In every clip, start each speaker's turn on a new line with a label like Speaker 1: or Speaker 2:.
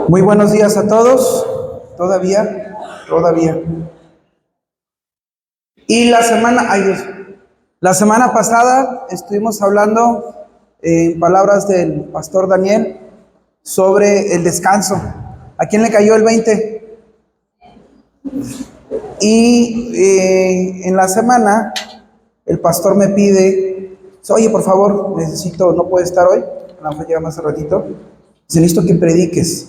Speaker 1: Muy buenos días a todos. Todavía. Y la semana pasada estuvimos hablando, en palabras del pastor Daniel, sobre el descanso. ¿A quién le cayó el 20? Y en la semana el pastor me pide, oye, por favor, no puede estar hoy, a lo mejor llega más al ratito, necesito que prediques.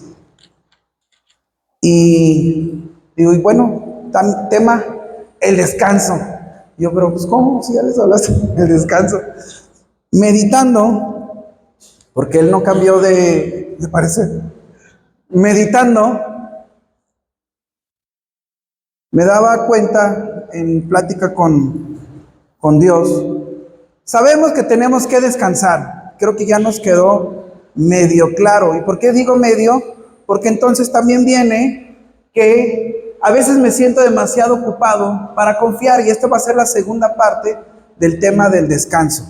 Speaker 1: Y digo, y bueno, tema, el descanso. Y yo, pero pues ¿cómo? Si ya les hablaste del descanso. Meditando, porque él no cambió de parecer. Meditando, me daba cuenta en plática con Dios. Sabemos que tenemos que descansar. Creo que ya nos quedó medio claro. ¿Y por qué digo medio? Porque entonces también viene que a veces me siento demasiado ocupado para confiar, y esto va a ser la segunda parte del tema del descanso.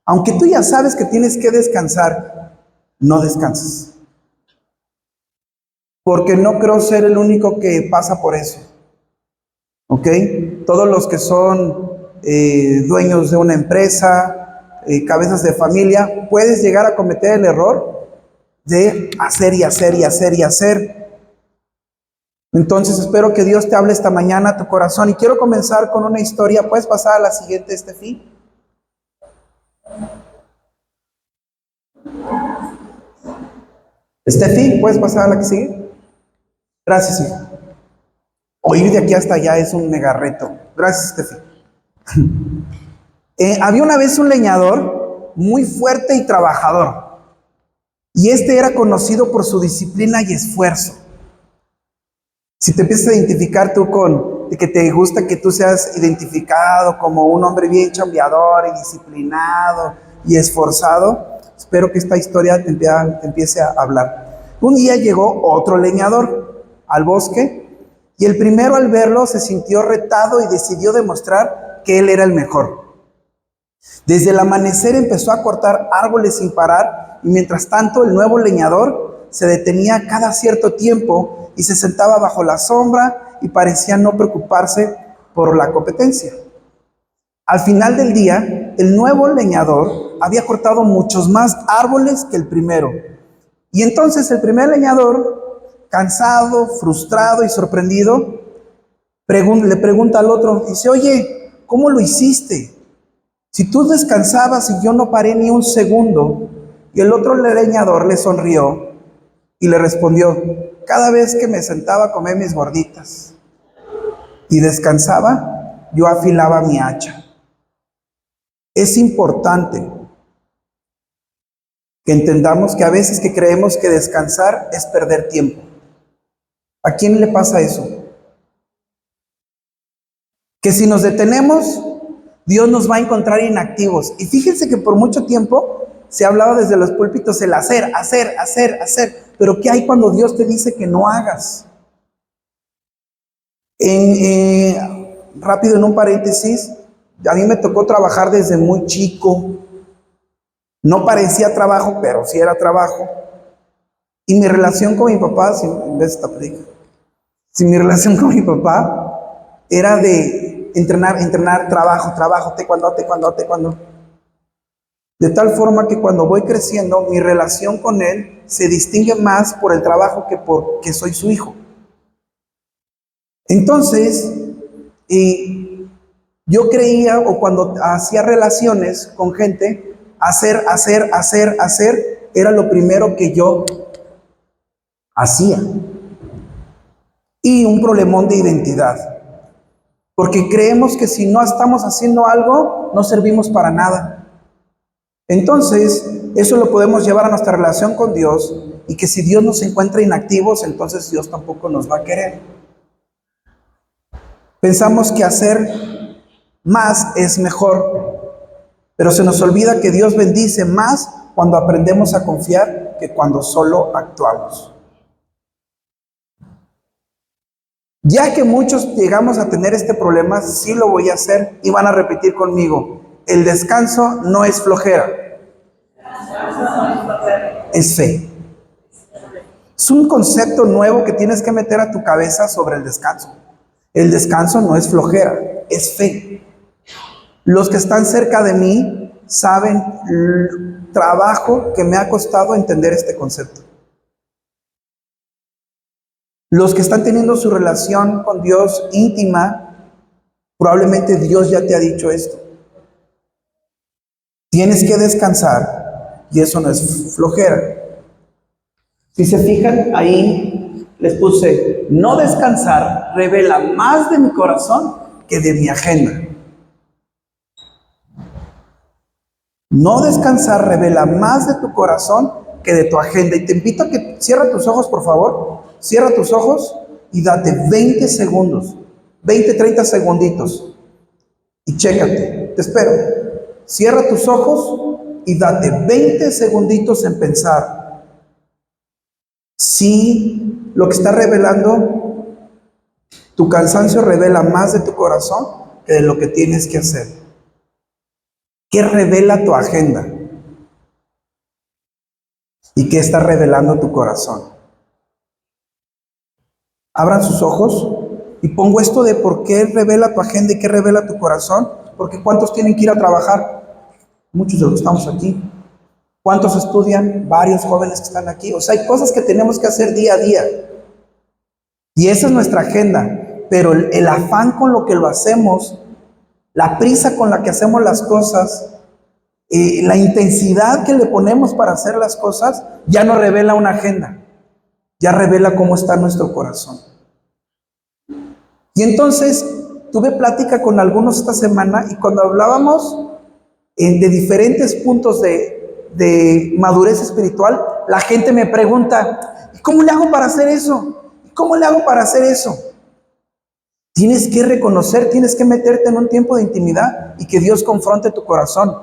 Speaker 1: Aunque tú ya sabes que tienes que descansar, no descansas. Porque no creo ser el único que pasa por eso. ¿Ok? Todos los que son dueños de una empresa, cabezas de familia, puedes llegar a cometer el error de hacer y hacer y hacer y hacer. Entonces espero que Dios te hable esta mañana a tu corazón. Y quiero comenzar con una historia. ¿Puedes pasar a la siguiente, Estefi? Estefi, ¿puedes pasar a la que sigue? Gracias, hija. Oír de aquí hasta allá es un mega reto. Gracias, Estefi. Había una vez un leñador muy fuerte y trabajador. Y este era conocido por su disciplina y esfuerzo. Si te empiezas a identificar tú de que te gusta que tú seas identificado como un hombre bien chambeador y disciplinado y esforzado, espero que esta historia te empiece a hablar. Un día llegó otro leñador al bosque, y el primero, al verlo, se sintió retado y decidió demostrar que él era el mejor. Desde el amanecer empezó a cortar árboles sin parar, y mientras tanto el nuevo leñador se detenía cada cierto tiempo y se sentaba bajo la sombra y parecía no preocuparse por la competencia. Al final del día, el nuevo leñador había cortado muchos más árboles que el primero. Y entonces el primer leñador, cansado, frustrado y sorprendido, le pregunta al otro, dice, oye, ¿cómo lo hiciste? Si tú descansabas y yo no paré ni un segundo. Y el otro leñador le sonrió y le respondió, cada vez que me sentaba a comer mis gorditas y descansaba, yo afilaba mi hacha. Es importante que entendamos que a veces que creemos que descansar es perder tiempo. ¿A quién le pasa eso? Que si nos detenemos, Dios nos va a encontrar inactivos. Y fíjense que por mucho tiempo se ha hablado desde los púlpitos el hacer. Pero ¿qué hay cuando Dios te dice que no hagas? Rápido, en un paréntesis, a mí me tocó trabajar desde muy chico. No parecía trabajo, pero sí era trabajo. Y mi relación con mi papá, mi relación con mi papá era de entrenar, trabajo, taekwondo. De tal forma que cuando voy creciendo, mi relación con él se distingue más por el trabajo que porque soy su hijo. Entonces, yo creía, o cuando hacía relaciones con gente, hacer, era lo primero que yo hacía. Y un problemón de identidad. Porque creemos que si no estamos haciendo algo, no servimos para nada. Entonces, eso lo podemos llevar a nuestra relación con Dios, y que si Dios nos encuentra inactivos, entonces Dios tampoco nos va a querer. Pensamos que hacer más es mejor, pero se nos olvida que Dios bendice más cuando aprendemos a confiar que cuando solo actuamos. Ya que muchos llegamos a tener este problema, sí lo voy a hacer y van a repetir conmigo. El descanso no es flojera, es fe. Es un concepto nuevo que tienes que meter a tu cabeza sobre el descanso. El descanso no es flojera, es fe. Los que están cerca de mí saben el trabajo que me ha costado entender este concepto. Los que están teniendo su relación con Dios íntima, probablemente Dios ya te ha dicho esto. Tienes que descansar y eso no es flojera. Si se fijan, ahí les puse, no descansar revela más de mi corazón que de mi agenda. No descansar revela más de tu corazón que de tu agenda. Y te invito a que cierra tus ojos, por favor. Cierra tus ojos y date 20 segundos, 20, 30 segunditos. Y chécate, te espero. Cierra tus ojos y date 20 segunditos en pensar si lo que está revelando, tu cansancio revela más de tu corazón que de lo que tienes que hacer. ¿Qué revela tu agenda? ¿Y qué está revelando tu corazón? Abran sus ojos y pongo esto de por qué revela tu agenda y qué revela tu corazón. Porque ¿cuántos tienen que ir a trabajar? Muchos de los que estamos aquí. ¿Cuántos estudian? Varios jóvenes que están aquí. O sea, hay cosas que tenemos que hacer día a día. Y esa es nuestra agenda. Pero el afán con lo que lo hacemos, la prisa con la que hacemos las cosas, la intensidad que le ponemos para hacer las cosas, ya no revela una agenda. Ya revela cómo está nuestro corazón. Y entonces tuve plática con algunos esta semana y cuando hablábamos de diferentes puntos de madurez espiritual, la gente me pregunta, ¿y cómo le hago para hacer eso? ¿Y cómo le hago para hacer eso? Tienes que reconocer, tienes que meterte en un tiempo de intimidad y que Dios confronte tu corazón.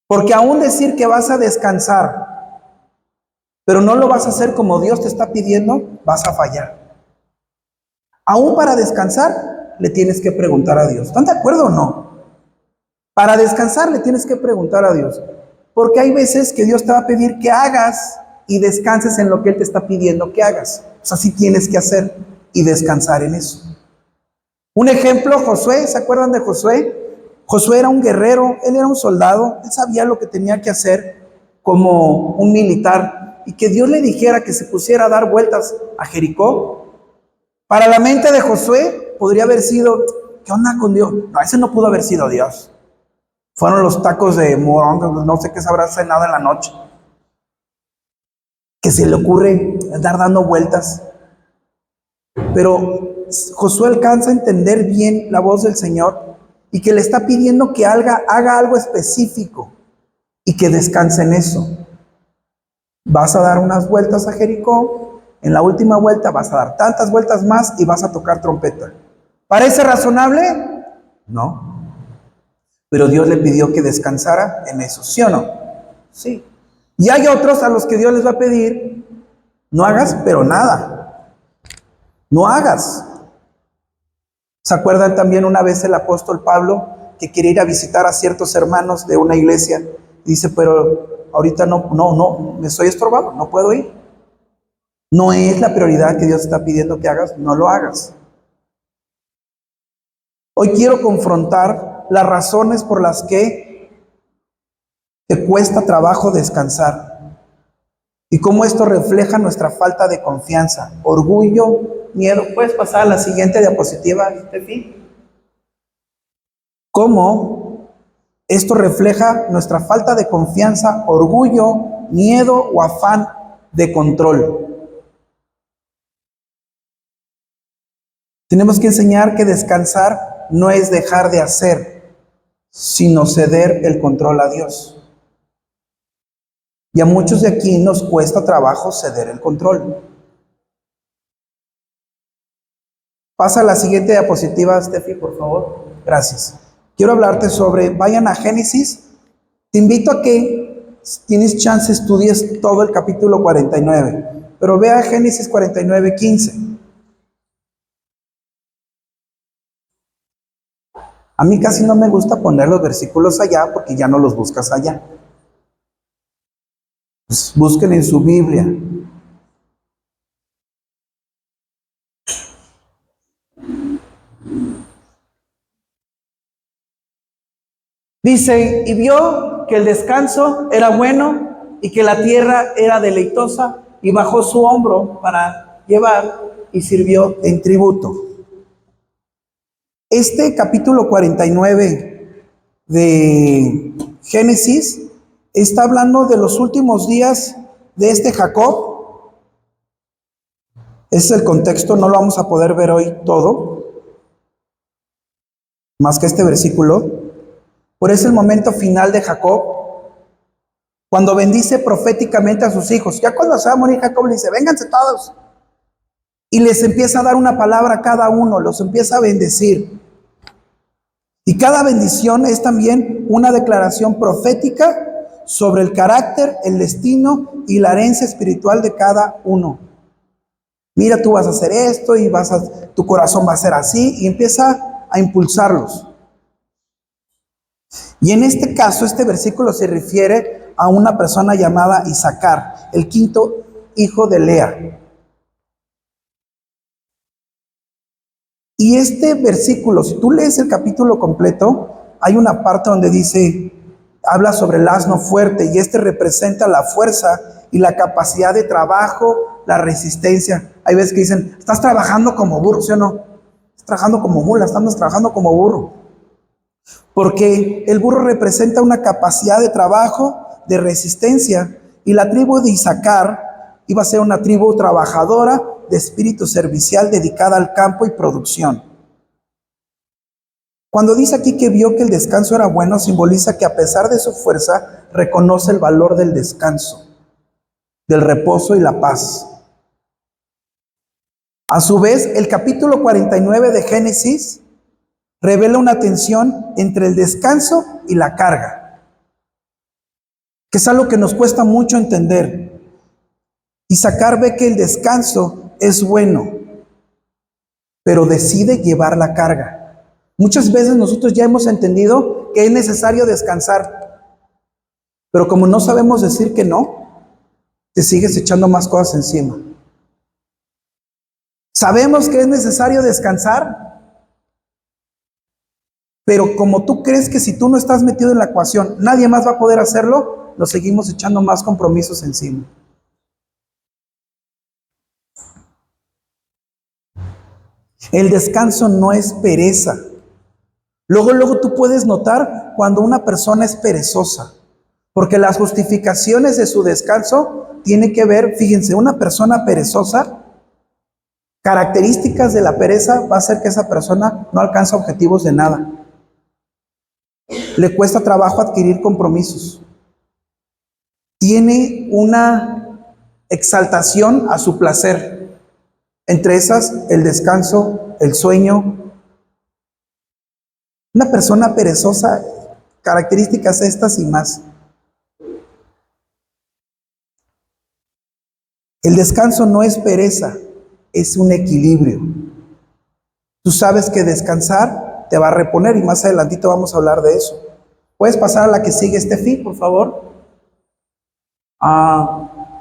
Speaker 1: Porque aún decir que vas a descansar, pero no lo vas a hacer como Dios te está pidiendo, vas a fallar. Aún para descansar, le tienes que preguntar a Dios. ¿Están de acuerdo o no? Para descansar, le tienes que preguntar a Dios. Porque hay veces que Dios te va a pedir que hagas y descanses en lo que Él te está pidiendo que hagas. O sea, sí tienes que hacer y descansar en eso. Un ejemplo, Josué, ¿se acuerdan de Josué? Josué era un guerrero, él era un soldado, él sabía lo que tenía que hacer como un militar. Y que Dios le dijera que se pusiera a dar vueltas a Jericó. Para la mente de Josué podría haber sido, ¿qué onda con Dios? No, ese no pudo haber sido Dios. Fueron los tacos de moronga, no sé qué se habrá cenado en la noche. Que se le ocurre andar dando vueltas. Pero Josué alcanza a entender bien la voz del Señor y que le está pidiendo que haga algo específico y que descanse en eso. Vas a dar unas vueltas a Jericó, en la última vuelta vas a dar tantas vueltas más y vas a tocar trompeta. ¿Parece razonable? No. Pero Dios le pidió que descansara en eso, ¿sí o no? Sí. Y hay otros a los que Dios les va a pedir, no hagas, pero nada. No hagas. ¿Se acuerdan también una vez el apóstol Pablo que quería ir a visitar a ciertos hermanos de una iglesia? Dice, pero ahorita no, me estoy estorbado, no puedo ir. No es la prioridad que Dios está pidiendo que hagas, no lo hagas. Hoy quiero confrontar las razones por las que te cuesta trabajo descansar y cómo esto refleja nuestra falta de confianza, orgullo, miedo. ¿Puedes pasar a la siguiente diapositiva, Steffi? ¿Cómo esto refleja nuestra falta de confianza, orgullo, miedo o afán de control? Tenemos que enseñar que descansar no es dejar de hacer, sino ceder el control a Dios. Y a muchos de aquí nos cuesta trabajo ceder el control. Pasa a la siguiente diapositiva, Steffi, por favor. Gracias. Quiero hablarte sobre, vayan a Génesis. Te invito a que, si tienes chance, estudies todo el capítulo 49. Pero ve a Génesis 49, 15. A mí casi no me gusta poner los versículos allá porque ya no los buscas allá. Pues busquen en su Biblia. Dice, y vio que el descanso era bueno y que la tierra era deleitosa, y bajó su hombro para llevar y sirvió en tributo. Este capítulo 49 de Génesis está hablando de los últimos días de este Jacob. Ese es el contexto, no lo vamos a poder ver hoy todo, más que este versículo. Pero es el momento final de Jacob, cuando bendice proféticamente a sus hijos. Ya cuando se va a morir Jacob le dice, vénganse todos. Y les empieza a dar una palabra a cada uno, los empieza a bendecir. Y cada bendición es también una declaración profética sobre el carácter, el destino y la herencia espiritual de cada uno. Mira, tú vas a hacer esto y tu corazón va a ser así, y empieza a impulsarlos. Y en este caso, este versículo se refiere a una persona llamada Isaacar, el quinto hijo de Lea. Y este versículo, si tú lees el capítulo completo, hay una parte donde dice, habla sobre el asno fuerte, y este representa la fuerza y la capacidad de trabajo, la resistencia. Hay veces que dicen, estás trabajando como burro, ¿sí o no? Estás trabajando como mula, estamos trabajando como burro. Porque el burro representa una capacidad de trabajo, de resistencia, y la tribu de Isaacar iba a ser una tribu trabajadora, de espíritu servicial, dedicada al campo y producción. Cuando dice aquí que vio que el descanso era bueno, simboliza que a pesar de su fuerza, reconoce el valor del descanso, del reposo y la paz. A su vez, el capítulo 49 de Génesis revela una tensión entre el descanso y la carga, que es algo que nos cuesta mucho entender. Isaacar ve que el descanso es bueno, pero decide llevar la carga. Muchas veces nosotros ya hemos entendido que es necesario descansar, pero como no sabemos decir que no, te sigues echando más cosas encima. Sabemos que es necesario descansar, pero como tú crees que si tú no estás metido en la ecuación, nadie más va a poder hacerlo, nos seguimos echando más compromisos encima. El descanso no es pereza. Luego tú puedes notar cuando una persona es perezosa, porque las justificaciones de su descanso tienen que ver, fíjense, una persona perezosa, características de la pereza va a ser que esa persona no alcanza objetivos de nada. Le cuesta trabajo adquirir compromisos. Tiene una exaltación a su placer. Entre esas, el descanso, el sueño. Una persona perezosa, características estas y más. El descanso no es pereza, es un equilibrio. Tú sabes que descansar te va a reponer, y más adelantito vamos a hablar de eso. ¿Puedes pasar a la que sigue, Steffi, por favor?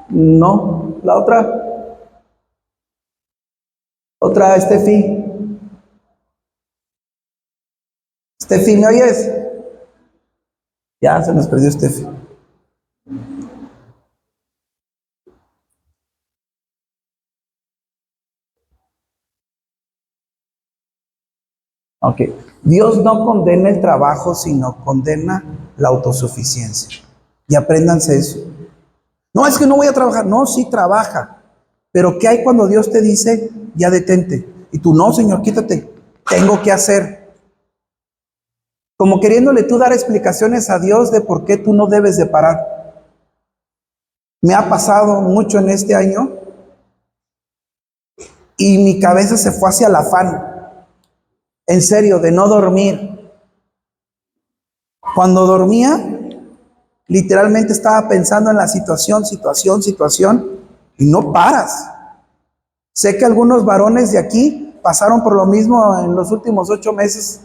Speaker 1: No, la otra. Otra, Steffi. Steffi, ¿me oyes? Ya se nos perdió Steffi. Ok. Dios no condena el trabajo, sino condena la autosuficiencia. Y apréndanse eso. No, es que no voy a trabajar. No, sí trabaja. Pero ¿qué hay cuando Dios te dice, ya detente? Y tú, no, Señor, quítate. Tengo que hacer. Como queriéndole tú dar explicaciones a Dios de por qué tú no debes de parar. Me ha pasado mucho en este año y mi cabeza se fue hacia el afán. En serio, de no dormir. Cuando dormía, literalmente estaba pensando en la situación, y no paras. Sé que algunos varones de aquí pasaron por lo mismo en los últimos 8 meses.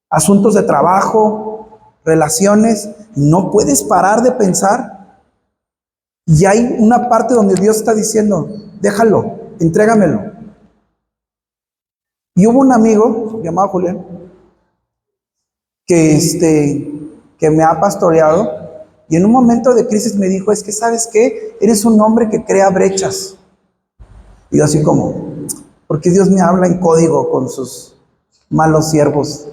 Speaker 1: Asuntos de trabajo, relaciones, y no puedes parar de pensar. Y hay una parte donde Dios está diciendo, déjalo, entrégamelo. Y hubo un amigo llamado Julián que me ha pastoreado y en un momento de crisis me dijo, es que ¿sabes qué? Eres un hombre que crea brechas. Y yo así como, ¿por qué Dios me habla en código con sus malos siervos?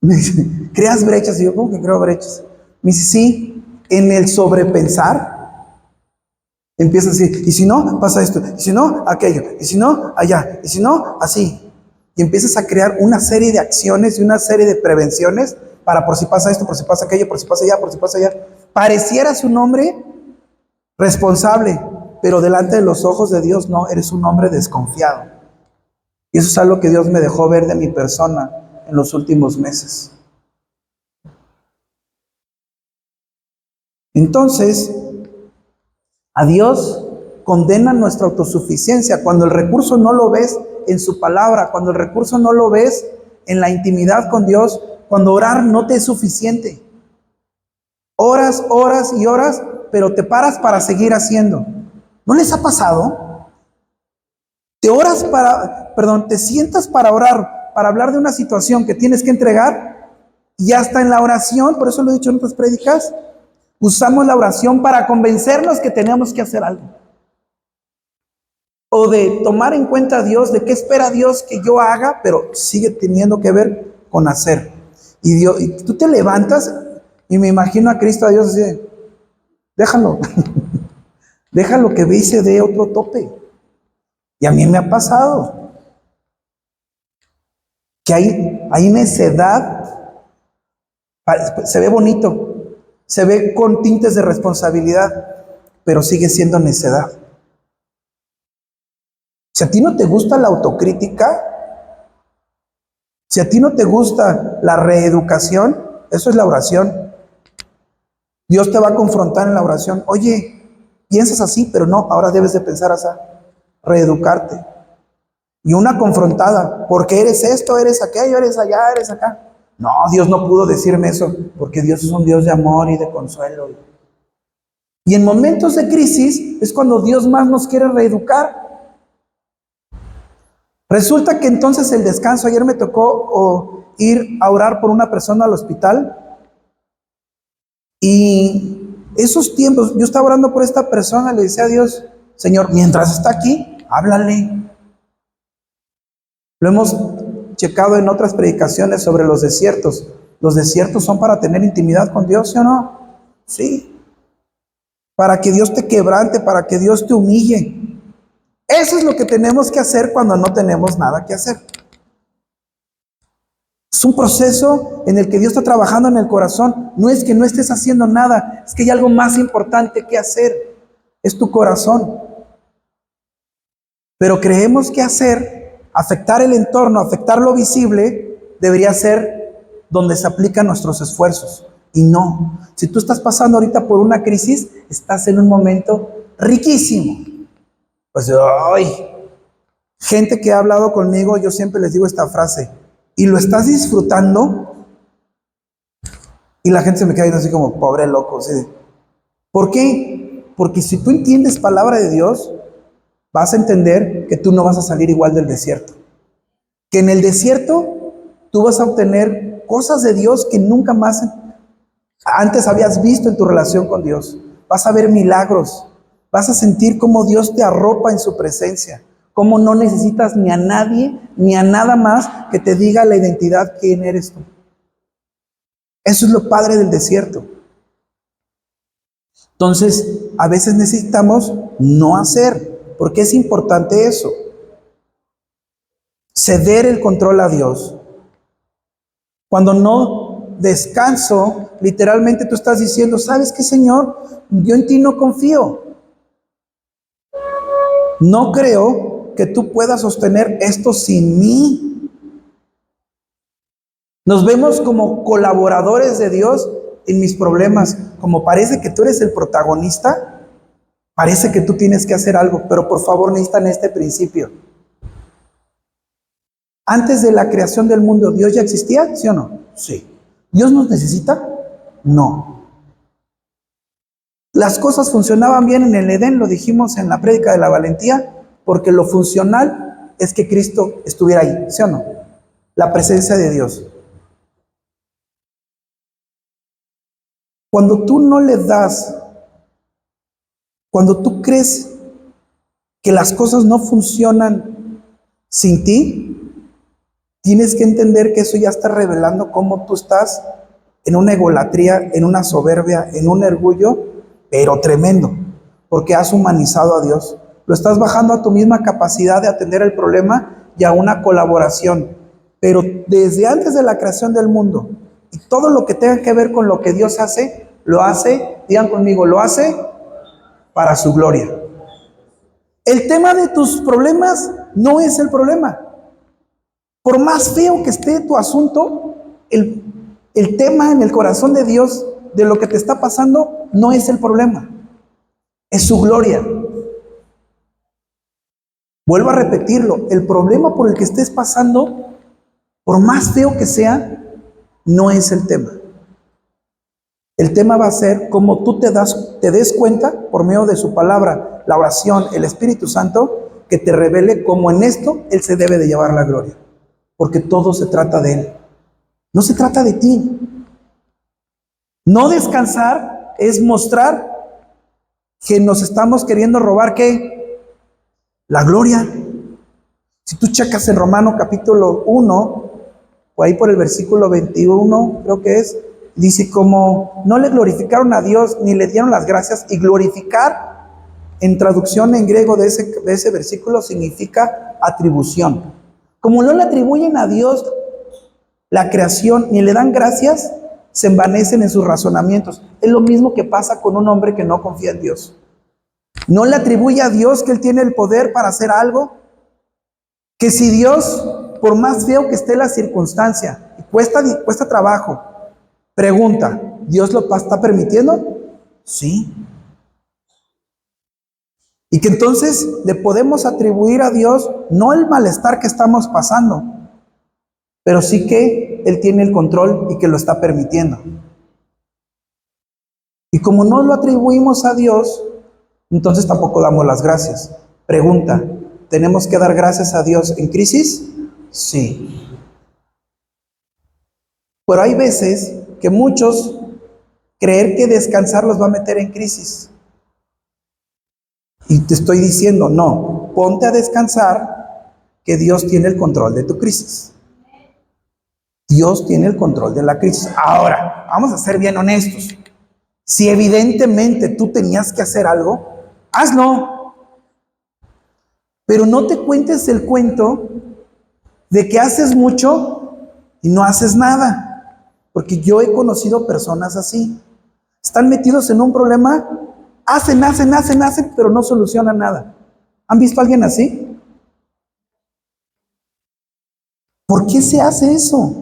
Speaker 1: Me dice, ¿creas brechas? Y yo, ¿cómo que creo brechas? Me dice, sí, en el sobrepensar empieza a decir, y si no, pasa esto, y si no, aquello, y si no, allá, y si no, así. Y empiezas a crear una serie de acciones y una serie de prevenciones para por si pasa esto, por si pasa aquello, por si pasa allá, por si pasa allá. Parecieras un hombre responsable, pero delante de los ojos de Dios no, eres un hombre desconfiado. Y eso es algo que Dios me dejó ver de mi persona en los últimos meses. Entonces, a Dios condena nuestra autosuficiencia cuando el recurso no lo ves en su palabra, cuando el recurso no lo ves en la intimidad con Dios, cuando orar no te es suficiente. Oras, horas y horas, pero te paras para seguir haciendo. ¿No les ha pasado? Te sientas para orar, para hablar de una situación que tienes que entregar, y hasta en la oración, por eso lo he dicho en otras prédicas, usamos la oración para convencernos que tenemos que hacer algo. O de tomar en cuenta a Dios, de qué espera Dios que yo haga, pero sigue teniendo que ver con hacer. Y tú te levantas y me imagino a Cristo, a Dios, así, déjalo, déjalo que ve y se dé otro tope. Y a mí me ha pasado que hay necedad, se ve bonito, se ve con tintes de responsabilidad, pero sigue siendo necedad. Si a ti no te gusta la autocrítica, si a ti no te gusta la reeducación, eso es la oración. Dios te va a confrontar en la oración. Oye, piensas así, pero no, ahora debes de pensar así. Reeducarte. Y una confrontada, porque eres esto, eres aquello, eres allá, eres acá. No, Dios no pudo decirme eso, porque Dios es un Dios de amor y de consuelo. Y en momentos de crisis es cuando Dios más nos quiere reeducar. Resulta que entonces el descanso, ayer me tocó ir a orar por una persona al hospital y esos tiempos, yo estaba orando por esta persona, le decía a Dios, Señor, mientras está aquí, háblale. Lo hemos checado en otras predicaciones sobre los desiertos. Los desiertos son para tener intimidad con Dios, ¿sí o no? Sí. Para que Dios te quebrante, para que Dios te humille. Eso es lo que tenemos que hacer cuando no tenemos nada que hacer. Es un proceso en el que Dios está trabajando en el corazón. No es que no estés haciendo nada, es que hay algo más importante que hacer. Es tu corazón. Pero creemos que afectar el entorno, afectar lo visible, debería ser donde se aplican nuestros esfuerzos. Y no. Si tú estás pasando ahorita por una crisis, estás en un momento riquísimo. Pues, ay, gente que ha hablado conmigo, yo siempre les digo esta frase, ¿y lo estás disfrutando? Y la gente se me queda viendo así como, pobre loco. ¿Sí? ¿Por qué? Porque si tú entiendes palabra de Dios, vas a entender que tú no vas a salir igual del desierto. Que en el desierto tú vas a obtener cosas de Dios que nunca más antes habías visto en tu relación con Dios. Vas a ver milagros. Vas a sentir cómo Dios te arropa en su presencia. Cómo no necesitas ni a nadie, ni a nada más que te diga la identidad quién eres tú. Eso es lo padre del desierto. Entonces, a veces necesitamos no hacer, porque es importante eso. Ceder el control a Dios. Cuando no descanso, literalmente tú estás diciendo, ¿sabes qué, Señor? Yo en ti no confío. No creo que tú puedas sostener esto sin mí. Nos vemos como colaboradores de Dios en mis problemas. Como parece que tú eres el protagonista, parece que tú tienes que hacer algo, pero por favor necesitan este principio. Antes de la creación del mundo, ¿Dios ya existía? ¿Sí o no? Sí. ¿Dios nos necesita? No. Las cosas funcionaban bien en el Edén, lo dijimos en la prédica de la valentía, porque lo funcional es que Cristo estuviera ahí, ¿sí o no? La presencia de Dios. Cuando tú no le das, cuando tú crees que las cosas no funcionan sin ti, tienes que entender que eso ya está revelando cómo tú estás en una egolatría, en una soberbia, en un orgullo, pero tremendo, porque has humanizado a Dios. Lo estás bajando a tu misma capacidad de atender el problema y a una colaboración. Pero desde antes de la creación del mundo, y todo lo que tenga que ver con lo que Dios hace, lo hace, digan conmigo, lo hace para su gloria. El tema de tus problemas no es el problema. Por más feo que esté tu asunto, el tema en el corazón de Dios de lo que te está pasando no es el problema, es su gloria. Vuelvo a repetirlo, el problema por el que estés pasando, por más feo que sea, no es el tema. El tema va a ser cómo tú te des cuenta por medio de su palabra, la oración, el Espíritu Santo, que te revele cómo en esto Él se debe de llevar la gloria. Porque todo se trata de Él. No se trata de ti. No descansar es mostrar que nos estamos queriendo robar, ¿qué? La gloria. Si tú checas en Romano capítulo 1, o ahí por el versículo 21, creo que es, dice como no le glorificaron a Dios ni le dieron las gracias, y glorificar en traducción en griego de ese versículo significa atribución. Como no le atribuyen a Dios la creación ni le dan gracias, se envanecen en sus razonamientos. Es lo mismo que pasa con un hombre que no confía en Dios. No le atribuye a Dios que Él tiene el poder para hacer algo, que si Dios, por más feo que esté la circunstancia, y cuesta trabajo, pregunta, ¿Dios lo está permitiendo? Sí. Y que entonces le podemos atribuir a Dios no el malestar que estamos pasando, pero sí que Él tiene el control y que lo está permitiendo. Y como no lo atribuimos a Dios, entonces tampoco damos las gracias. Pregunta, ¿tenemos que dar gracias a Dios en crisis? Sí. Pero hay veces que muchos creer que descansar los va a meter en crisis. Y te estoy diciendo, no, ponte a descansar, que Dios tiene el control de tu crisis. Dios tiene el control de la crisis. Ahora, vamos a ser bien honestos. Si evidentemente tú tenías que hacer algo, hazlo. Pero no te cuentes el cuento de que haces mucho y no haces nada. Porque yo he conocido personas así. Están metidos en un problema, hacen, pero no solucionan nada. ¿Han visto a alguien así? ¿Por qué se hace eso?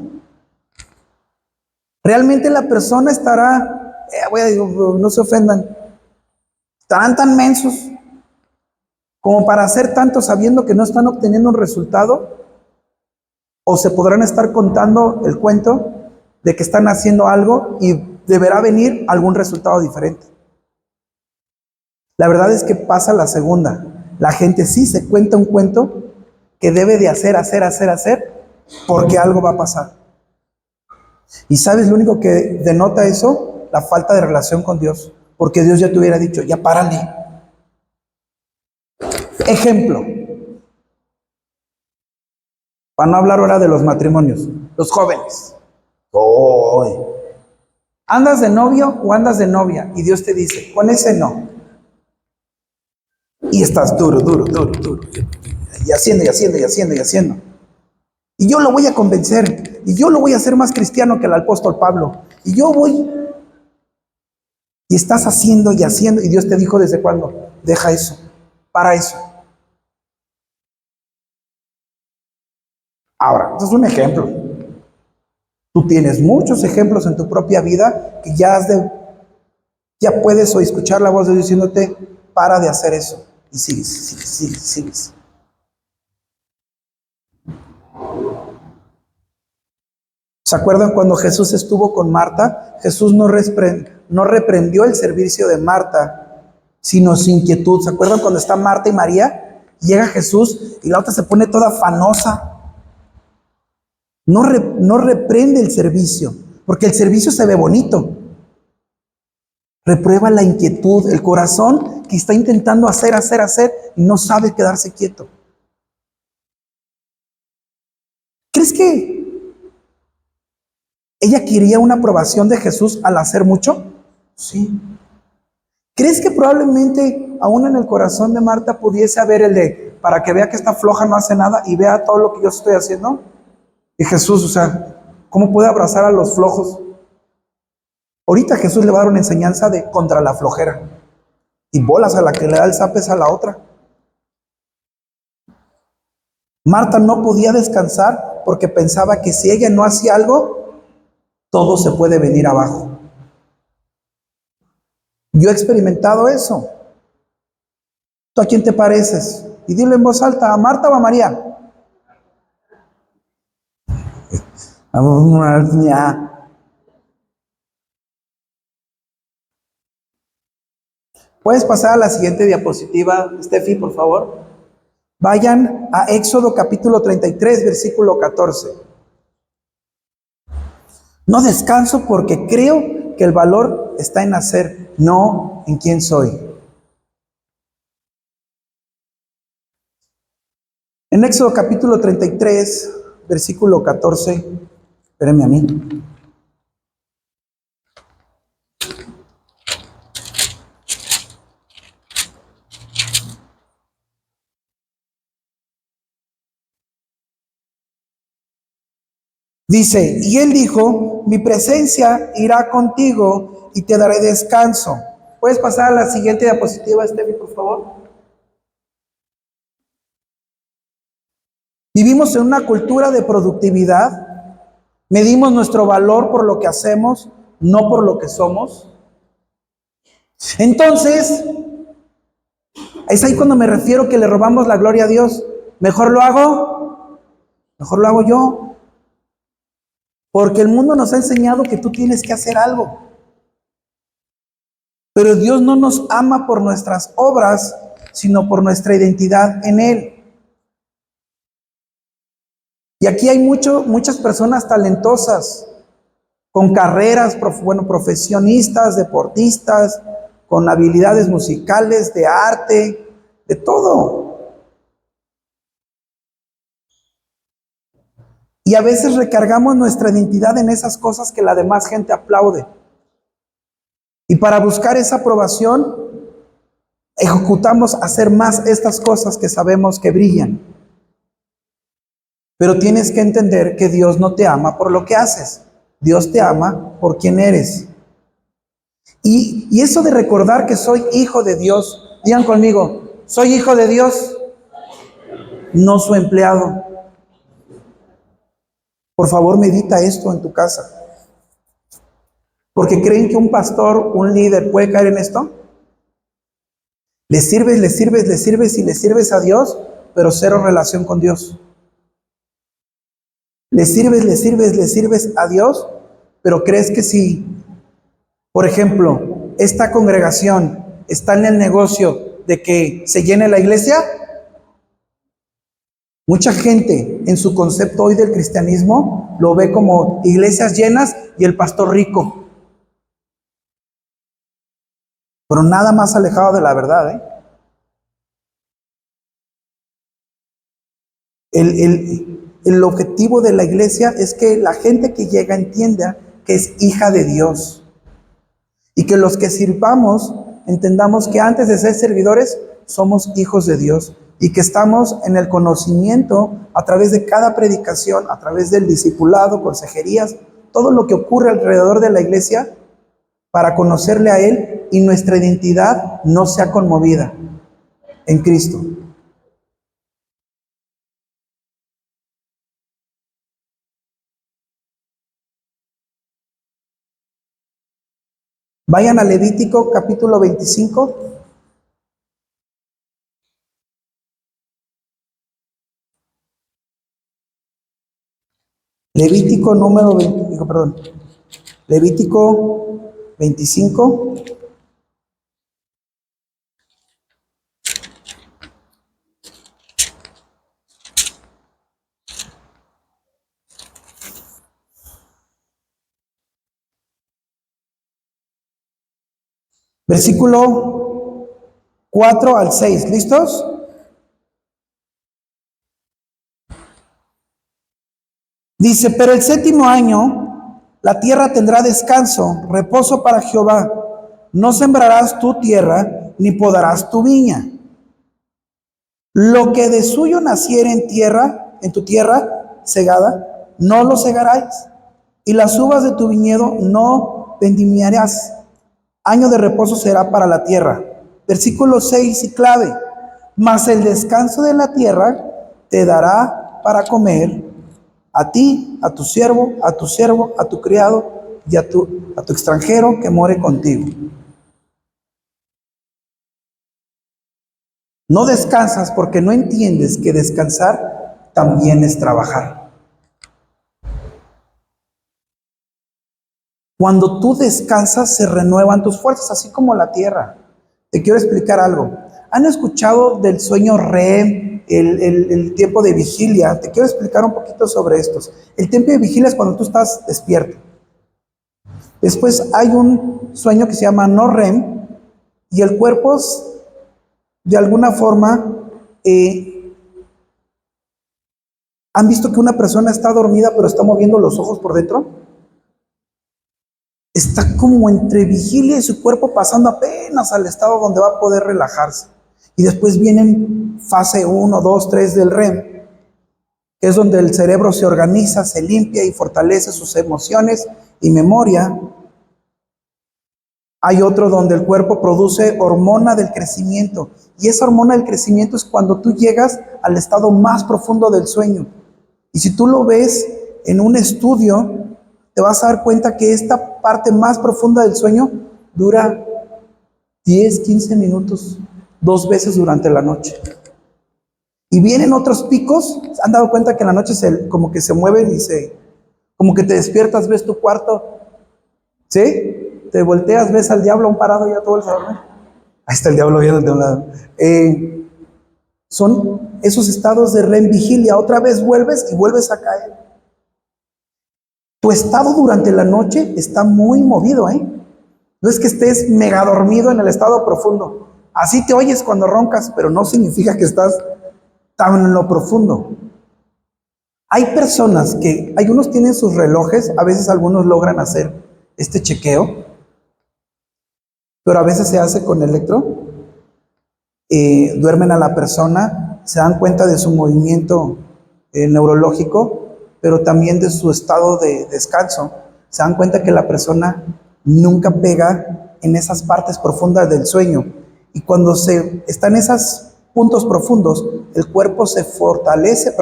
Speaker 1: Realmente la persona estará, no se ofendan, estarán tan mensos como para hacer tanto sabiendo que no están obteniendo un resultado, o se podrán estar contando el cuento de que están haciendo algo y deberá venir algún resultado diferente. La verdad es que pasa la segunda. La gente sí se cuenta un cuento que debe de hacer, porque algo va a pasar. ¿Y sabes lo único que denota eso? La falta de relación con Dios. Porque Dios ya te hubiera dicho, ya párale. Ejemplo. Para no hablar ahora de los matrimonios. Los jóvenes. Oh, ¿andas de novio o andas de novia? Y Dios te dice, con ese no. Y estás duro. Y haciendo. Y yo lo voy a convencer. Y yo lo voy a hacer más cristiano que el apóstol Pablo. Y yo voy. Y estás haciendo. Y Dios te dijo desde cuándo. Deja eso. Para eso. Ahora, esto es un ejemplo. Tú tienes muchos ejemplos en tu propia vida que ya puedes o escuchar la voz de Dios diciéndote, para de hacer eso. Y sigues. ¿Se acuerdan cuando Jesús estuvo con Marta? Jesús no reprendió el servicio de Marta, sino su inquietud. ¿Se acuerdan cuando está Marta y María? Llega Jesús y la otra se pone toda afanosa. No reprende el servicio, porque el servicio se ve bonito. Reprueba la inquietud, el corazón que está intentando hacer y no sabe quedarse quieto. ¿Crees que ella quería una aprobación de Jesús al hacer mucho? Sí. ¿Crees que probablemente aún en el corazón de Marta pudiese haber el de, para que vea que esta floja no hace nada y vea todo lo que yo estoy haciendo? Y Jesús, o sea, ¿cómo puede abrazar a los flojos? Ahorita Jesús le va a dar una enseñanza de contra la flojera. Y bolas, a la que le da el zape es a la otra. Marta no podía descansar porque pensaba que si ella no hacía algo, todo se puede venir abajo. Yo he experimentado eso. ¿Tú a quién te pareces? Y dilo en voz alta, ¿a Marta o a María? A María. ¿Puedes pasar a la siguiente diapositiva, Steffi, por favor? Vayan a Éxodo capítulo 33, versículo 14. No descanso porque creo que el valor está en hacer, no en quién soy. En Éxodo capítulo 33, versículo 14, espérenme a mí. Dice, y él dijo, mi presencia irá contigo y te daré descanso. ¿Puedes pasar a la siguiente diapositiva, Steffi, por favor? Vivimos en una cultura de productividad. Medimos nuestro valor por lo que hacemos, no por lo que somos. Entonces, es ahí cuando me refiero que le robamos la gloria a Dios. Mejor lo hago yo. Porque el mundo nos ha enseñado que tú tienes que hacer algo. Pero Dios no nos ama por nuestras obras, sino por nuestra identidad en Él. Y aquí hay muchas personas talentosas, con carreras, profesionistas, deportistas, con habilidades musicales, de arte, de todo. Y a veces recargamos nuestra identidad en esas cosas que la demás gente aplaude. Y para buscar esa aprobación, ejecutamos hacer más estas cosas que sabemos que brillan. Pero tienes que entender que Dios no te ama por lo que haces. Dios te ama por quien eres. Y eso de recordar que soy hijo de Dios, digan conmigo, soy hijo de Dios, no su empleado. Por favor, medita esto en tu casa. Porque creen que un pastor, un líder puede caer en esto. Le sirves y le sirves a Dios, pero cero relación con Dios. Le sirves a Dios, pero crees que si, por ejemplo, esta congregación está en el negocio de que se llene la iglesia, mucha gente en su concepto hoy del cristianismo lo ve como iglesias llenas y el pastor rico. Pero nada más alejado de la verdad, ¿eh? El objetivo de la iglesia es que la gente que llega entienda que es hija de Dios. Y que los que sirvamos entendamos que antes de ser servidores somos hijos de Dios. Y que estamos en el conocimiento a través de cada predicación, a través del discipulado, consejerías, todo lo que ocurre alrededor de la iglesia para conocerle a Él y nuestra identidad no sea conmovida en Cristo. Vayan a Levítico capítulo 25. Levítico número 20, perdón, Levítico 25. Versículo 4 al 6. ¿Listos? Dice, pero el séptimo año la tierra tendrá descanso, reposo para Jehová. No sembrarás tu tierra, ni podarás tu viña. Lo que de suyo naciere en tierra, en tu tierra segada, no lo segaráis. Y las uvas de tu viñedo no vendimiarás. Año de reposo será para la tierra. Versículo 6 y clave. Mas el descanso de la tierra te dará para comer a ti, a tu siervo, a tu criado y a tu extranjero que more contigo. No descansas porque no entiendes que descansar también es trabajar. Cuando tú descansas se renuevan tus fuerzas, así como la tierra. Te quiero explicar algo. ¿Han escuchado del sueño REM, el tiempo de vigilia? Te quiero explicar un poquito sobre estos. El tiempo de vigilia es cuando tú estás despierto. Después hay un sueño que se llama no REM y el cuerpo de alguna forma ¿han visto que una persona está dormida pero está moviendo los ojos por dentro? Está como entre vigilia y su cuerpo pasando apenas al estado donde va a poder relajarse. Y después vienen fase 1, 2, 3 del REM, que es donde el cerebro se organiza, se limpia y fortalece sus emociones y memoria. Hay otro donde el cuerpo produce hormona del crecimiento. Y esa hormona del crecimiento es cuando tú llegas al estado más profundo del sueño. Y si tú lo ves en un estudio, te vas a dar cuenta que esta parte más profunda del sueño dura 10, 15 minutos, 2 veces durante la noche. Y vienen otros picos. ¿Se han dado cuenta que en la noche como que se mueven y como que te despiertas, ves tu cuarto? ¿Sí? Te volteas, ves al diablo a un parado y ya todo el dormir. Ahí está el diablo viendo de un lado. Son esos estados de REM vigilia. Otra vez vuelves y vuelves a caer. Tu estado durante la noche está muy movido, No es que estés mega dormido en el estado profundo. Así te oyes cuando roncas, pero no significa que estás tan en lo profundo. Hay personas que, algunos tienen sus relojes, a veces algunos logran hacer este chequeo, pero a veces se hace con electro. Duermen a la persona, se dan cuenta de su movimiento neurológico, pero también de su estado de descanso. Se dan cuenta que la persona nunca pega en esas partes profundas del sueño. Y cuando está en esos puntos profundos, el cuerpo se fortalece,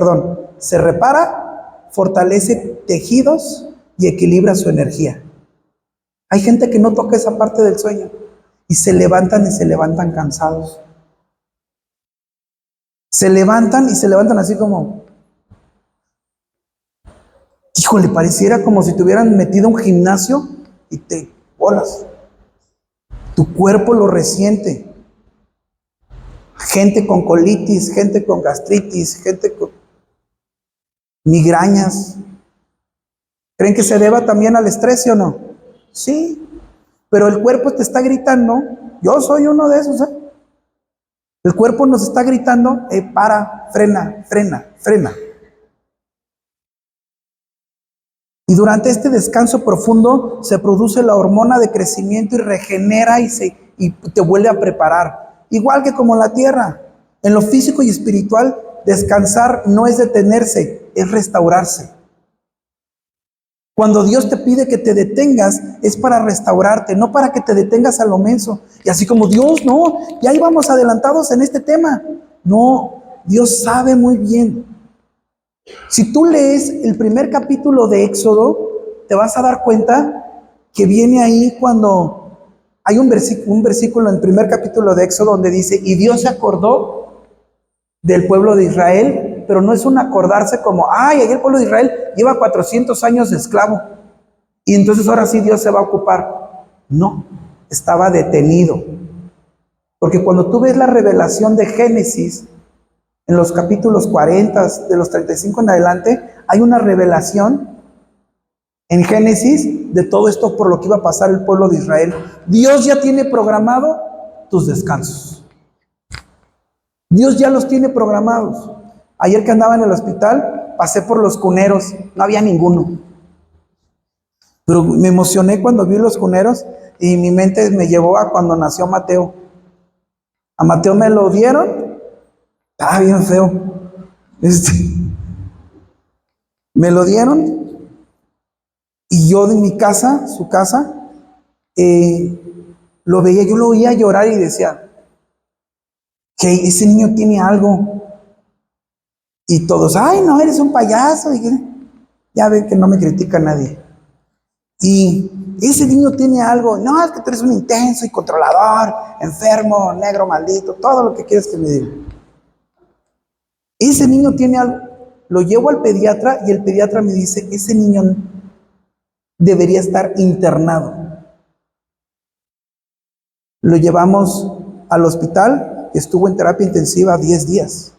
Speaker 1: se repara, fortalece tejidos y equilibra su energía. Hay gente que no toca esa parte del sueño y se levantan cansados. Se levantan así como, híjole, pareciera como si te hubieran metido a un gimnasio y te bolas. Tu cuerpo lo resiente. Gente con colitis, gente con gastritis, gente con migrañas. ¿Creen que se deba también al estrés, sí o no? Sí, pero el cuerpo te está gritando. Yo soy uno de esos, El cuerpo nos está gritando, para, frena, frena, frena. Y durante este descanso profundo se produce la hormona de crecimiento y regenera y te vuelve a preparar. Igual que como la tierra. En lo físico y espiritual, descansar no es detenerse, es restaurarse. Cuando Dios te pide que te detengas, es para restaurarte, no para que te detengas a lo menso. Y así como Dios, no, ya íbamos adelantados en este tema. No, Dios sabe muy bien. Si tú lees el primer capítulo de Éxodo, te vas a dar cuenta que viene ahí cuando hay un versículo en el primer capítulo de Éxodo donde dice, y Dios se acordó del pueblo de Israel pero no es un acordarse como, ay, ayer el pueblo de Israel lleva 400 años de esclavo y entonces ahora sí Dios se va a ocupar. No, estaba detenido. Porque cuando tú ves la revelación de Génesis, en los capítulos 40, de los 35 en adelante, hay una revelación en Génesis de todo esto por lo que iba a pasar el pueblo de Israel. Dios ya tiene programado tus descansos. Dios ya los tiene programados. Ayer que andaba en el hospital, pasé por los cuneros, no había ninguno. Pero me emocioné cuando vi los cuneros y mi mente me llevó a cuando nació Mateo. A Mateo me lo dieron, estaba bien feo. Me lo dieron y yo de mi casa, su casa, lo veía, yo lo oía llorar y decía, que ese niño tiene algo. Y todos, ay, no, eres un payaso. Y ya ven que no me critica nadie. Y ese niño tiene algo. No, es que tú eres un intenso y controlador, enfermo, negro, maldito, todo lo que quieres que me diga. Ese niño tiene algo. Lo llevo al pediatra y el pediatra me dice, ese niño debería estar internado. Lo llevamos al hospital, estuvo en terapia intensiva 10 días.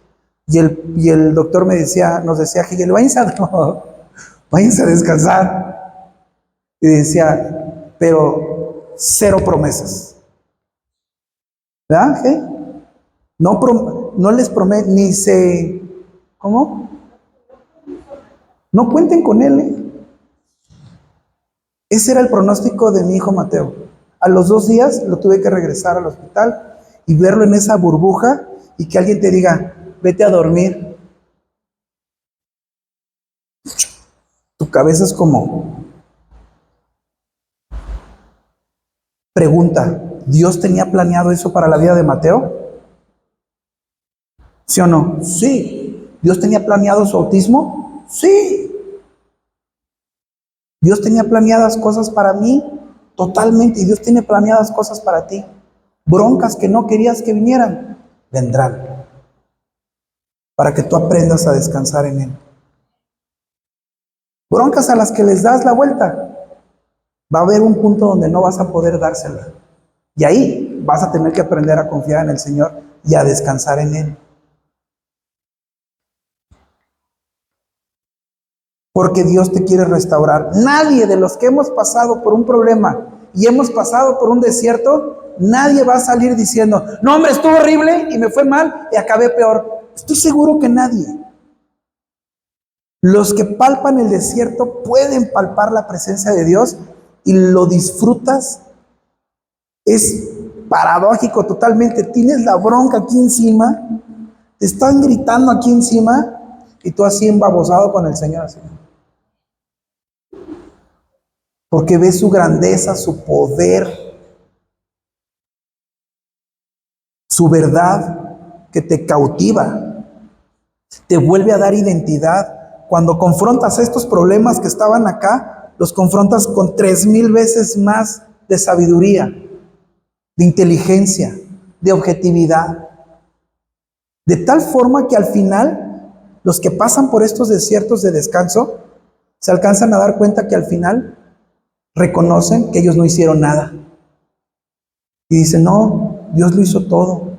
Speaker 1: Y el doctor nos decía, Gigel, váyanse a descansar. Y decía, pero cero promesas. ¿Verdad? ¿Qué? No les prometo, ¿cómo? No cuenten con él. Ese era el pronóstico de mi hijo Mateo. A los 2 días lo tuve que regresar al hospital y verlo en esa burbuja y que alguien te diga, vete a dormir. Tu cabeza es como, pregunta, ¿Dios tenía planeado eso para la vida de Mateo? ¿Sí o no? Sí. ¿Dios tenía planeado su autismo? Sí. Dios tenía planeadas cosas para mí, totalmente, y Dios tiene planeadas cosas para ti. Broncas que no querías que vinieran, vendrán, para que tú aprendas a descansar en Él. Broncas a las que les das la vuelta, va a haber un punto donde no vas a poder dársela. Y ahí vas a tener que aprender a confiar en el Señor y a descansar en Él. Porque Dios te quiere restaurar. Nadie de los que hemos pasado por un problema y hemos pasado por un desierto, nadie va a salir diciendo, no hombre, estuvo horrible y me fue mal y acabé peor. Estoy seguro que nadie. Los que palpan el desierto pueden palpar la presencia de Dios y lo disfrutas. Es paradójico totalmente. Tienes la bronca aquí encima, te están gritando aquí encima y tú así embabosado con el Señor así. Porque ves su grandeza, su poder, su verdad que te cautiva, te vuelve a dar identidad. Cuando confrontas estos problemas que estaban acá, los confrontas con 3000 veces más de sabiduría, de inteligencia, de objetividad. De tal forma que al final, los que pasan por estos desiertos de descanso, se alcanzan a dar cuenta que al final reconocen que ellos no hicieron nada. Y dicen, no, Dios lo hizo todo.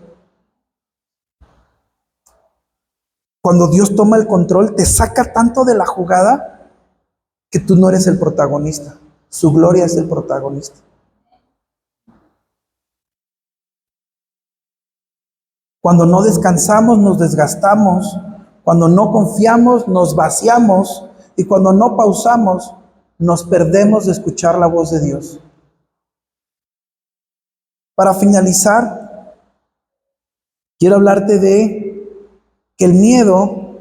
Speaker 1: Cuando Dios toma el control, te saca tanto de la jugada que tú no eres el protagonista. Su gloria es el protagonista. Cuando no descansamos, nos desgastamos. Cuando no confiamos, nos vaciamos. Y cuando no pausamos, nos perdemos de escuchar la voz de Dios. Para finalizar, quiero hablarte de que el miedo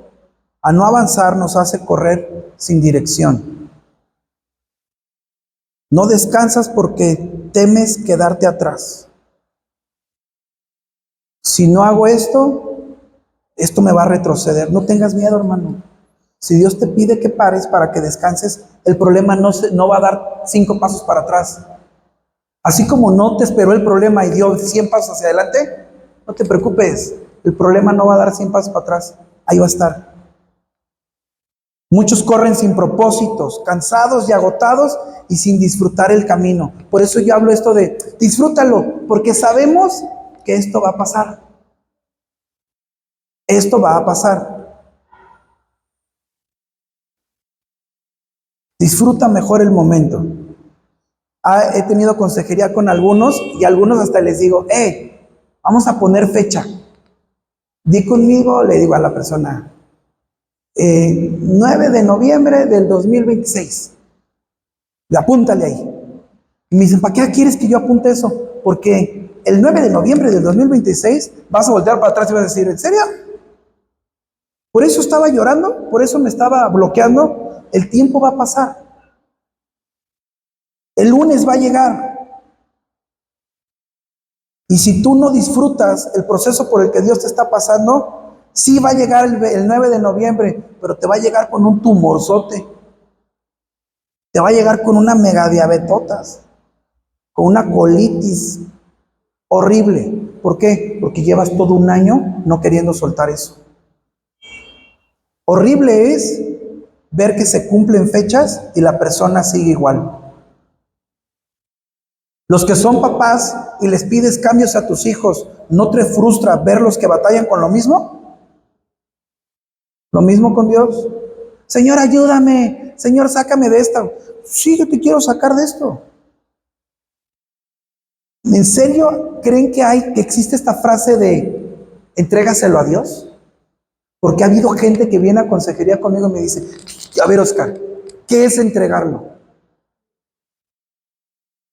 Speaker 1: a no avanzar nos hace correr sin dirección. No descansas porque temes quedarte atrás. Si no hago esto, esto me va a retroceder. No tengas miedo, hermano. Si Dios te pide que pares para que descanses, el problema no va a dar 5 pasos para atrás. Así como no te esperó el problema y dio 100 pasos hacia adelante, no te preocupes. El problema no va a dar 100 pasos para atrás. Ahí va a estar. Muchos corren sin propósitos, cansados y agotados y sin disfrutar el camino. Por eso yo hablo esto de disfrútalo, porque sabemos que esto va a pasar. Esto va a pasar. Disfruta mejor el momento. He tenido consejería con algunos y a algunos hasta les digo, vamos a poner fecha. Di conmigo, le digo a la persona, 9 de noviembre del 2026. Y apúntale ahí. Y me dicen, ¿para qué quieres que yo apunte eso? Porque el 9 de noviembre del 2026 vas a voltear para atrás y vas a decir, ¿en serio? Por eso estaba llorando, por eso me estaba bloqueando. El tiempo va a pasar. El lunes va a llegar. Y si tú no disfrutas el proceso por el que Dios te está pasando, sí va a llegar el 9 de noviembre, pero te va a llegar con un tumorzote. Te va a llegar con una megadiabetotas, con una colitis horrible. ¿Por qué? Porque llevas todo un año no queriendo soltar eso. Horrible es ver que se cumplen fechas y la persona sigue igual. Los que son papás y les pides cambios a tus hijos, ¿no te frustra verlos que batallan con lo mismo? Lo mismo con Dios. Señor, ayúdame. Señor, sácame de esta. Sí, yo te quiero sacar de esto. ¿En serio creen que existe esta frase de entrégaselo a Dios? Porque ha habido gente que viene a consejería conmigo y me dice, a ver, Oscar, ¿qué es entregarlo?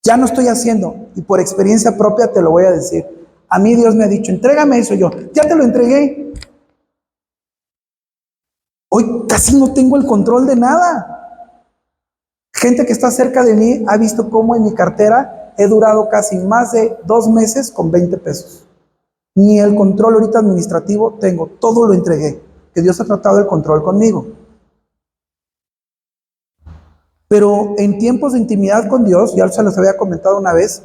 Speaker 1: Ya no estoy haciendo, y por experiencia propia te lo voy a decir. A mí Dios me ha dicho, entrégame eso. Yo, ya te lo entregué. Hoy casi no tengo el control de nada. Gente que está cerca de mí ha visto cómo en mi cartera he durado casi más de 2 meses con 20 pesos. Ni el control ahorita administrativo tengo, todo lo entregué. Que Dios ha tratado el control conmigo. Pero en tiempos de intimidad con Dios, ya se los había comentado una vez,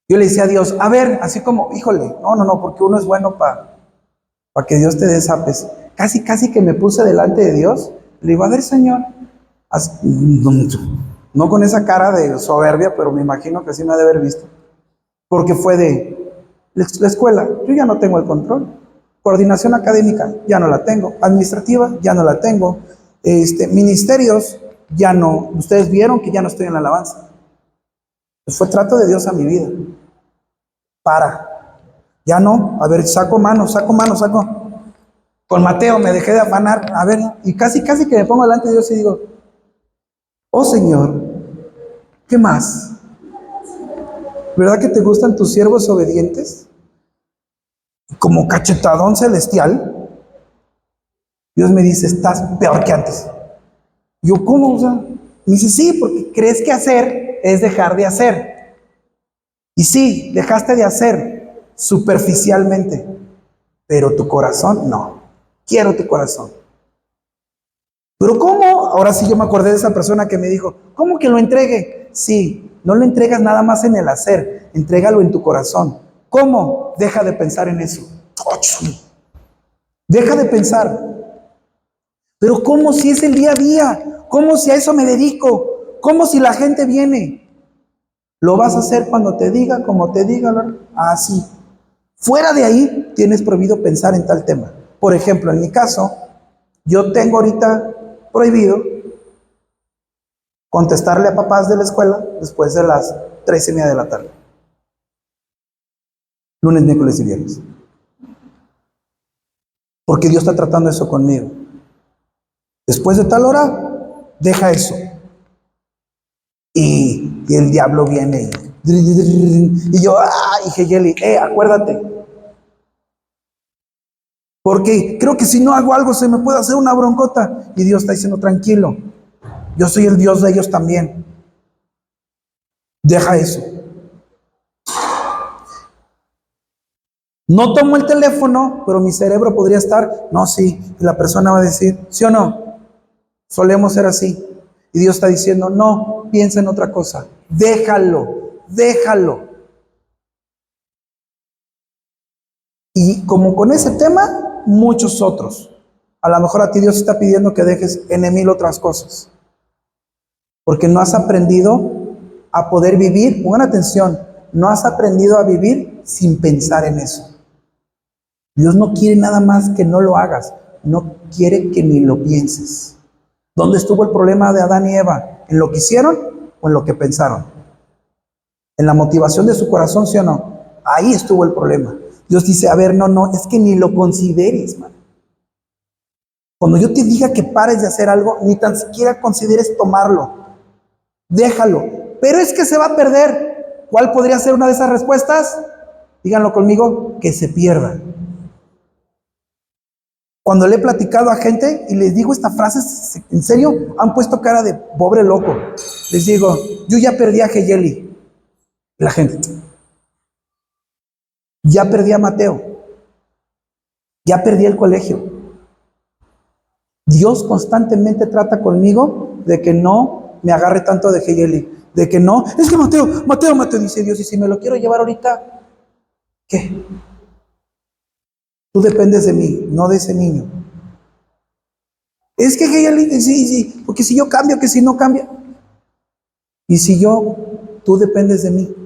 Speaker 1: yo le decía a Dios, a ver, así como, híjole, no, porque uno es bueno para que Dios te dé zapes. Casi que me puse delante de Dios, le digo, a ver, Señor, no con esa cara de soberbia, pero me imagino que así me ha de haber visto, porque fue de la escuela, yo ya no tengo el control, coordinación académica, ya no la tengo, administrativa, ya no la tengo, ministerios, ya no, ustedes vieron que ya no estoy en la alabanza. Pues fue trato de Dios a mi vida. Ya no, a ver, saco. Con Mateo me dejé de afanar, a ver, y casi que me pongo delante de Dios y digo, oh Señor, ¿qué más? ¿Verdad que te gustan tus siervos obedientes? Como cachetadón celestial, Dios me dice, estás peor que antes. Yo, ¿cómo? O sea, me dice, sí, porque crees que hacer es dejar de hacer. Y sí, dejaste de hacer superficialmente, pero tu corazón no. Quiero tu corazón. ¿Pero cómo? Ahora sí yo me acordé de esa persona que me dijo, ¿cómo que lo entregue? Sí, no lo entregas nada más en el hacer, entrégalo en tu corazón. ¿Cómo? Deja de pensar en eso. Deja de pensar. Pero ¿cómo si es el día a día? ¿Cómo si a eso me dedico? ¿Cómo si la gente viene? Lo vas a hacer cuando te diga, como te diga, así. Fuera de ahí tienes prohibido pensar en tal tema. Por ejemplo, en mi caso, yo tengo ahorita prohibido contestarle a papás de la escuela después de las 3:30 de la tarde. Lunes, miércoles y viernes. Porque Dios está tratando eso conmigo. Después de tal hora, deja eso. Y el diablo viene y yo, dije, Yeli, acuérdate. Porque creo que si no hago algo se me puede hacer una broncota. Y Dios está diciendo, tranquilo, yo soy el Dios de ellos también. Deja eso. No tomo el teléfono, pero mi cerebro podría estar, no, sí. Y la persona va a decir, ¿sí o no? Solemos ser así. Y Dios está diciendo, no, piensa en otra cosa. Déjalo. Y como con ese tema, muchos otros. A lo mejor a ti Dios está pidiendo que dejes en mil otras cosas, porque no has aprendido a poder vivir, pongan atención, no has aprendido a vivir sin pensar en eso. Dios no quiere nada más que no lo hagas, no quiere que ni lo pienses. ¿Dónde estuvo el problema de Adán y Eva? ¿En lo que hicieron o en lo que pensaron? ¿En la motivación de su corazón, sí o no? Ahí estuvo el problema. Dios dice, a ver, no, es que ni lo consideres, man. Cuando yo te diga que pares de hacer algo, ni tan siquiera consideres tomarlo. Déjalo. Pero es que se va a perder. ¿Cuál podría ser una de esas respuestas? Díganlo conmigo, que se pierda. Cuando le he platicado a gente y les digo esta frase, en serio, han puesto cara de pobre loco. Les digo, yo ya perdí a Geyeli. La gente. Ya perdí a Mateo. Ya perdí el colegio. Dios constantemente trata conmigo de que no me agarre tanto de Geyeli. De que no, es que Mateo, dice Dios, y si me lo quiero llevar ahorita, ¿qué? Tú dependes de mí, no de ese niño. Es que Geyeli, sí, porque si yo cambio, que si no cambia. Y si tú dependes de mí.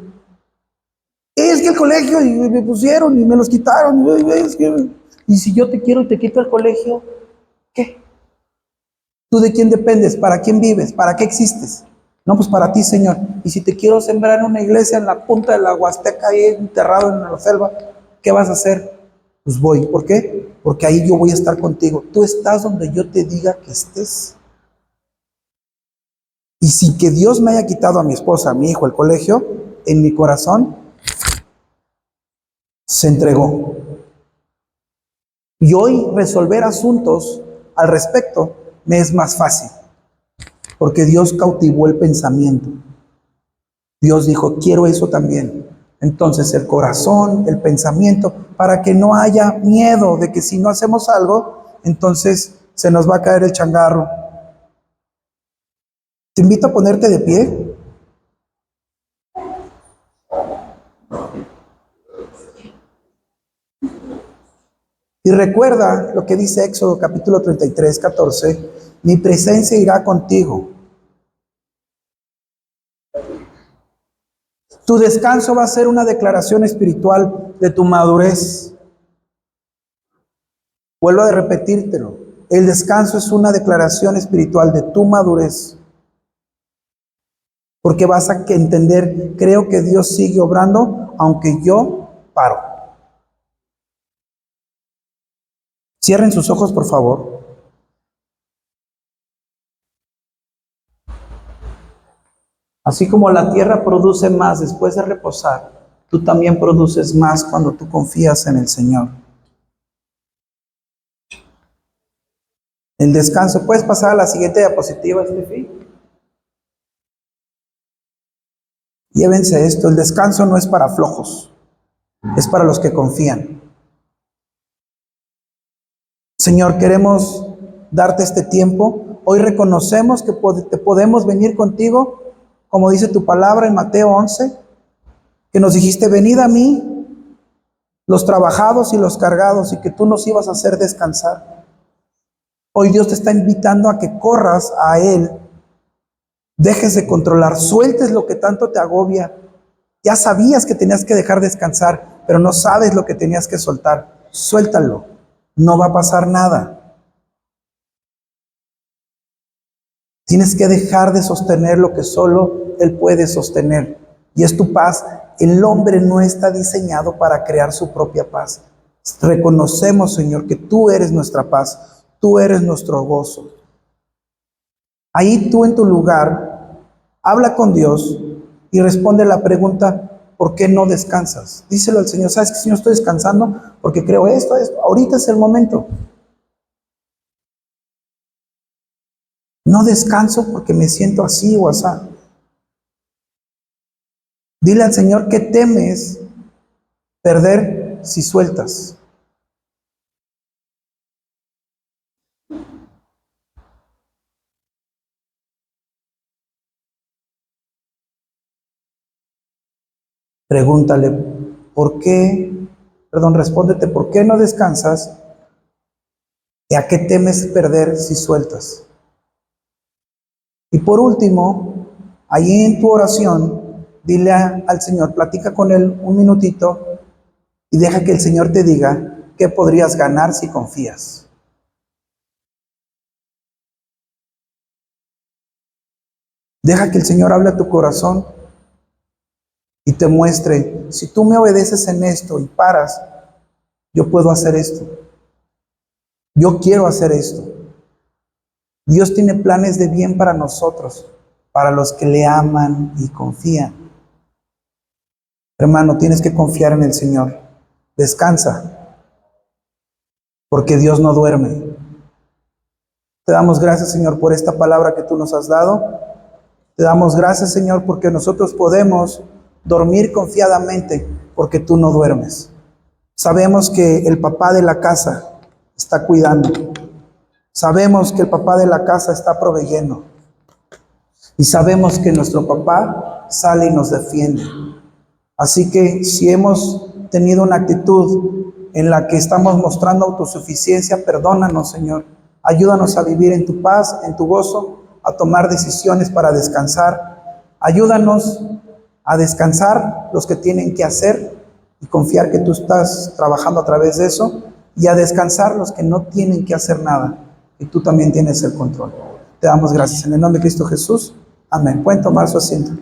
Speaker 1: Es que el colegio, y me pusieron, y me los quitaron, y si yo te quiero y te quito el colegio, ¿qué? ¿Tú de quién dependes? ¿Para quién vives? ¿Para qué existes? No, pues para ti, Señor. Y si te quiero sembrar en una iglesia en la punta de la Huasteca, ahí enterrado en la selva, ¿qué vas a hacer? Pues voy. ¿Por qué? Porque ahí yo voy a estar contigo. Tú estás donde yo te diga que estés. Y sin que Dios me haya quitado a mi esposa, a mi hijo, el colegio, en mi corazón se entregó. Y hoy resolver asuntos al respecto me es más fácil, porque Dios cautivó el pensamiento. Dios dijo, quiero eso también. Entonces el corazón, el pensamiento, para que no haya miedo de que si no hacemos algo, entonces se nos va a caer el changarro. Te invito a ponerte de pie. Y recuerda lo que dice Éxodo capítulo 33, 14. Mi presencia irá contigo. Tu descanso va a ser una declaración espiritual de tu madurez. Vuelvo a repetírtelo. El descanso es una declaración espiritual de tu madurez. Porque vas a entender, creo que Dios sigue obrando, aunque yo paro. Cierren sus ojos, por favor. Así como la tierra produce más después de reposar, tú también produces más cuando tú confías en el Señor. El descanso. ¿Puedes pasar a la siguiente diapositiva, Steffi? Llévense esto. El descanso no es para flojos, es para los que confían. Señor, queremos darte este tiempo. Hoy reconocemos que podemos venir contigo, como dice tu palabra en Mateo 11, que nos dijiste, venid a mí, los trabajados y los cargados, y que tú nos ibas a hacer descansar. Hoy Dios te está invitando a que corras a Él, dejes de controlar, sueltes lo que tanto te agobia. Ya sabías que tenías que dejar descansar, pero no sabes lo que tenías que soltar. Suéltalo, no va a pasar nada. Tienes que dejar de sostener lo que solo Él puede sostener, y es tu paz. El hombre no está diseñado para crear su propia paz. Reconocemos, Señor, que tú eres nuestra paz, tú eres nuestro gozo. Ahí tú en tu lugar, habla con Dios y responde la pregunta, ¿por qué no descansas? Díselo al Señor, ¿sabes qué, Señor? Estoy descansando porque creo esto. Ahorita es el momento. No descanso porque me siento así o así. Dile al Señor que temes perder si sueltas. Pregúntale, ¿por qué? Respóndete, ¿por qué no descansas? ¿Y a qué temes perder si sueltas? Y por último, ahí en tu oración, dile al Señor, platica con Él un minutito y deja que el Señor te diga qué podrías ganar si confías. Deja que el Señor hable a tu corazón y te muestre, si tú me obedeces en esto y paras, yo puedo hacer esto. Yo quiero hacer esto. Dios tiene planes de bien para nosotros, para los que le aman y confían. Hermano, tienes que confiar en el Señor. Descansa, porque Dios no duerme. Te damos gracias, Señor, por esta palabra que tú nos has dado. Te damos gracias, Señor, porque nosotros podemos dormir confiadamente, porque tú no duermes. Sabemos que el papá de la casa está cuidando. Sabemos que el papá de la casa está proveyendo. Y sabemos que nuestro papá sale y nos defiende. Así que si hemos tenido una actitud en la que estamos mostrando autosuficiencia, perdónanos, Señor. Ayúdanos a vivir en tu paz, en tu gozo, a tomar decisiones para descansar. Ayúdanos a descansar los que tienen que hacer y confiar que tú estás trabajando a través de eso, y a descansar los que no tienen que hacer nada, y tú también tienes el control. Te damos gracias en el nombre de Cristo Jesús. Amén. Pueden tomar su asiento.